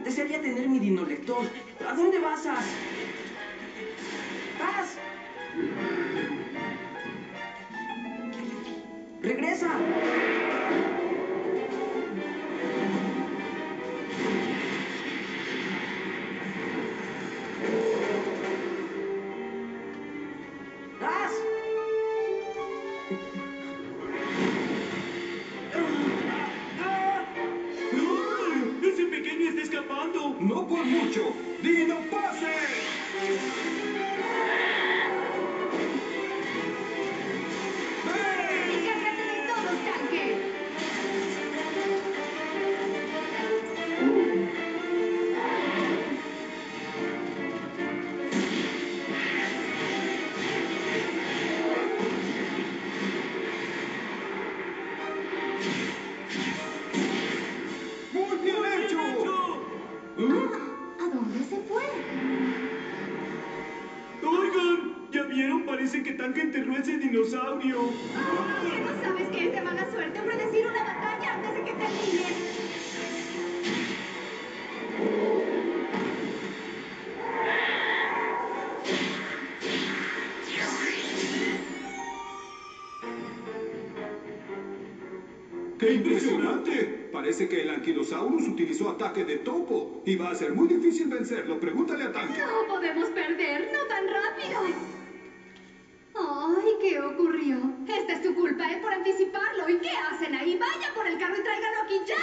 Desearía tener mi dinolector. ¿A dónde vas, As? ¡As! ¡Regresa! ¡As! ¡Ese pequeño está escapando! ¡No por mucho! ¡Dino pase! ¡Encárgate de todos, tanque! ¡Muy bien hecho! ¿A dónde se fue? ¡Oigan! ¿Ya vieron? Parece que Tanque enterró ese dinosaurio. ¿Que no sabes que es de mala suerte predecir una batalla antes de que termine? ¡Qué impresionante! Parece que el Ankylosaurus utilizó ataque de topo y va a ser muy difícil vencerlo. Pregúntale a Tanque. No podemos perder, no tan rápido. Ay, ¿qué ocurrió? Esta es tu culpa, es por anticiparlo. ¿Y qué hacen ahí? Vaya por el carro y tráigalo aquí ya.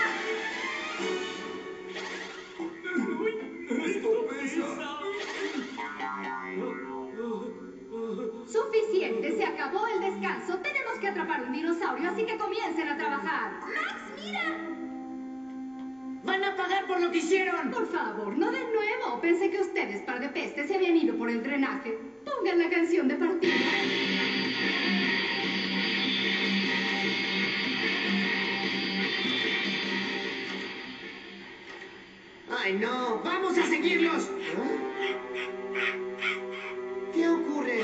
¡Esto pesa! Suficiente, se acabó el descanso. Tenemos que atrapar un dinosaurio, así que comiencen a trabajar. ¡Max, mira! ¡Van a pagar por lo que hicieron! Por favor, no de nuevo. Pensé que ustedes, par de pestes, se habían ido por el drenaje. Pongan la canción de partida. ¡Ay, no! ¡Vamos a seguirlos! ¿Qué ocurre?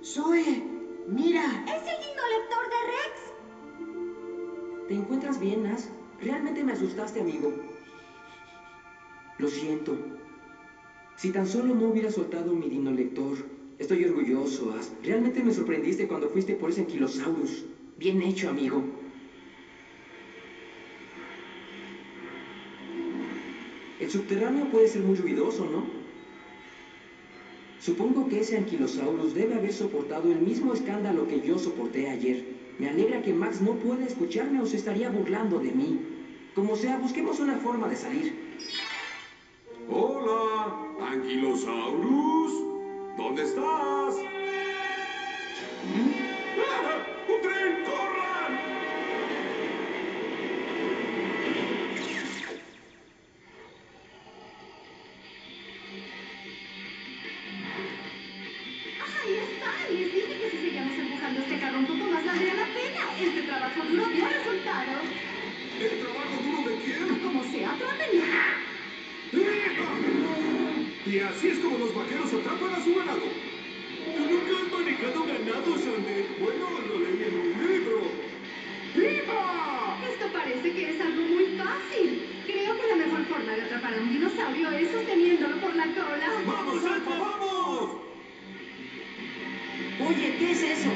¡Zoe! ¡Mira! ¿Es el dinolector de Rex? ¿Te encuentras bien, As? Realmente me asustaste, amigo. Lo siento. Si tan solo no hubiera soltado mi dinolector. Estoy orgulloso, As. Realmente me sorprendiste cuando fuiste por ese Ankylosaurus. Bien hecho, amigo. El subterráneo puede ser muy ruidoso, ¿no? Supongo que ese Ankylosaurus debe haber soportado el mismo escándalo que yo soporté ayer. Me alegra que Max no pueda escucharme o se estaría burlando de mí. Como sea, busquemos una forma de salir. ¡Hola! ¡Ankylosaurus! ¿Dónde estás? ¡Ah! ¡Un tren! ¡Corran! ¡Ahí está! Les dije que si seguíamos empujando este carro un poco más valdría la pena. Este trabajo duro dio resultados. ¿El trabajo duro de quién? Como sea, atrápenlo. Y así es como los vaqueros atrapan a su ganado. ¡Tú nunca has manejado ganado, Sander! Bueno, lo leí en un libro. ¡Viva! Esto parece que es algo muy fácil. Creo que la mejor forma de atrapar a un dinosaurio es sosteniéndolo por la cola. ¡Vamos, Alfa, vamos! Oye, ¿qué es eso?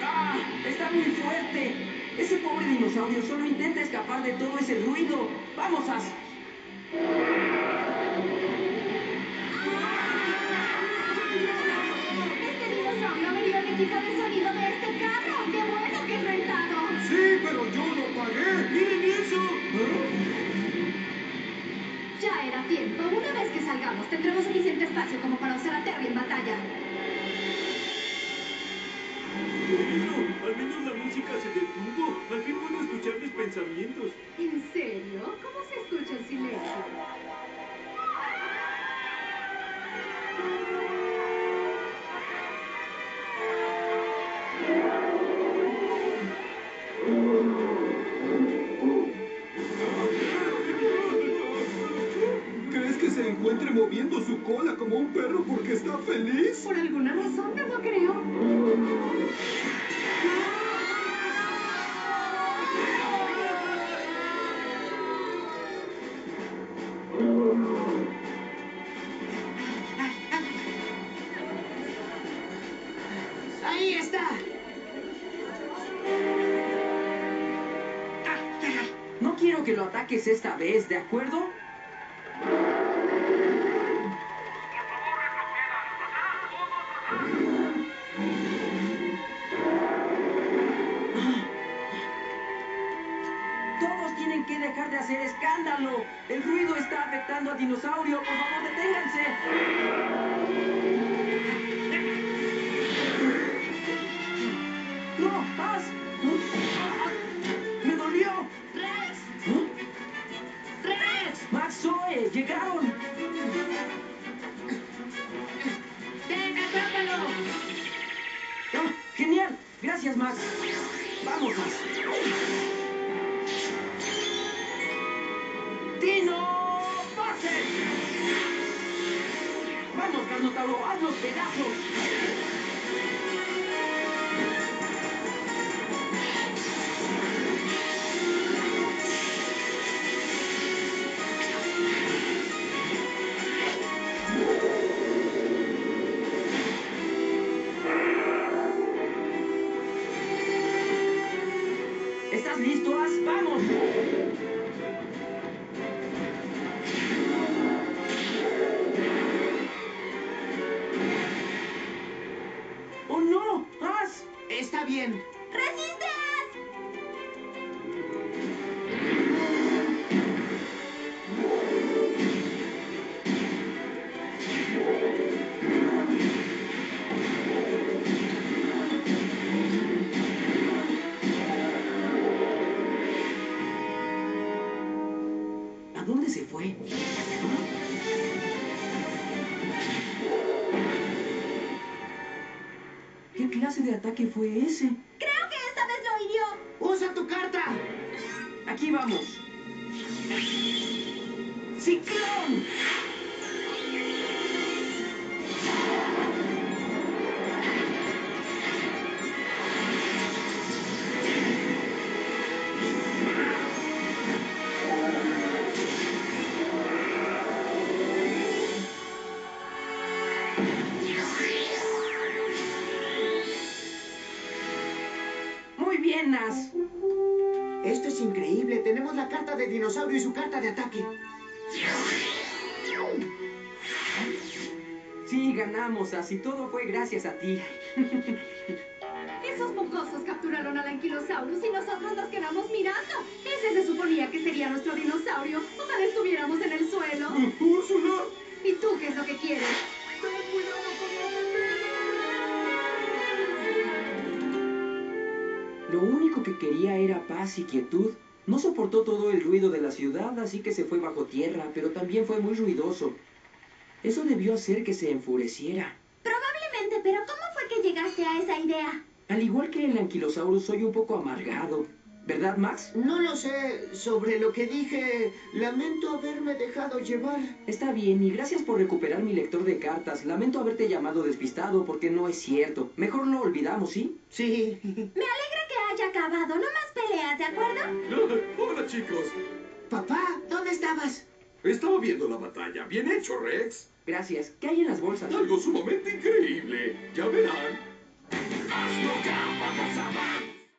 ¡Ah! ¡Está muy fuerte! Ese pobre dinosaurio solo intenta escapar de todo ese ruido. ¡Vamos, As! Este dinosaurio averió el equipo de sonido de este carro. ¡Qué bueno que es rentado! Sí, pero yo lo pagué. ¡Miren eso! Ya era tiempo. Una vez que salgamos, tendremos suficiente espacio como para usar a Terry en batalla. Bueno, al menos la música se detuvo. Al fin puedo escuchar mis pensamientos. ¿En serio? ¿Cómo se escucha el silencio? ¿Crees que se encuentre moviendo su cola como un perro porque está feliz? Por alguna razón, no lo creo. ¡Ahí está! No quiero que lo ataques esta vez, ¿de acuerdo? Todos tienen que dejar de hacer escándalo. El ruido está afectando a Dinosaurio. Por favor, deténganse. ¡No! ¡Haz! ¡Me dolió! ¡Rex! ¿Ah? ¡Rex! ¡Max, Zoe! ¡Llegaron! ¡Venga, atrápalo! ¡Ah! ¡Genial! ¡Gracias, Max! ¡Vamos, Max! ¡Dino! ¡Pase! ¡Vamos, Carnotauro! ¡Haz los pedazos! ¿Estás listo, As? ¡Vamos! ¡Oh, no! ¡As! Está bien. ¡Resiste! ¿A dónde se fue? ¿Qué clase de ataque fue ese? Creo que esta vez lo hirió. ¡Usa tu carta! Aquí vamos. ¡Ciclón! Muy bien, As. Esto es increíble. Tenemos la carta de dinosaurio y su carta de ataque. Sí, ganamos, As, y todo fue gracias a ti. Esos mocosos capturaron al anquilosaurus y nosotros nos quedamos mirando. Ese se suponía que sería nuestro dinosaurio. Ojalá estuviéramos en el suelo. ¡Úrsula! ¿Y tú qué es lo que quieres? ¡Ten cuidado con la bebida! Lo único que quería era paz y quietud. No soportó todo el ruido de la ciudad, así que se fue bajo tierra, pero también fue muy ruidoso. Eso debió hacer que se enfureciera. Probablemente, pero ¿cómo fue que llegaste a esa idea? Al igual que el anquilosaurus, soy un poco amargado. ¿Verdad, Max? No lo sé. Sobre lo que dije, lamento haberme dejado llevar. Está bien, y gracias por recuperar mi lector de cartas. Lamento haberte llamado despistado porque no es cierto. Mejor lo olvidamos, ¿sí? Sí. Me alegra que haya acabado. No más peleas, ¿de acuerdo? Hola, chicos. Papá, ¿dónde estabas? Estaba viendo la batalla. Bien hecho, Rex. Gracias. ¿Qué hay en las bolsas? Algo sumamente increíble. Ya verán. ¡Hazlo ya! ¡Vamos a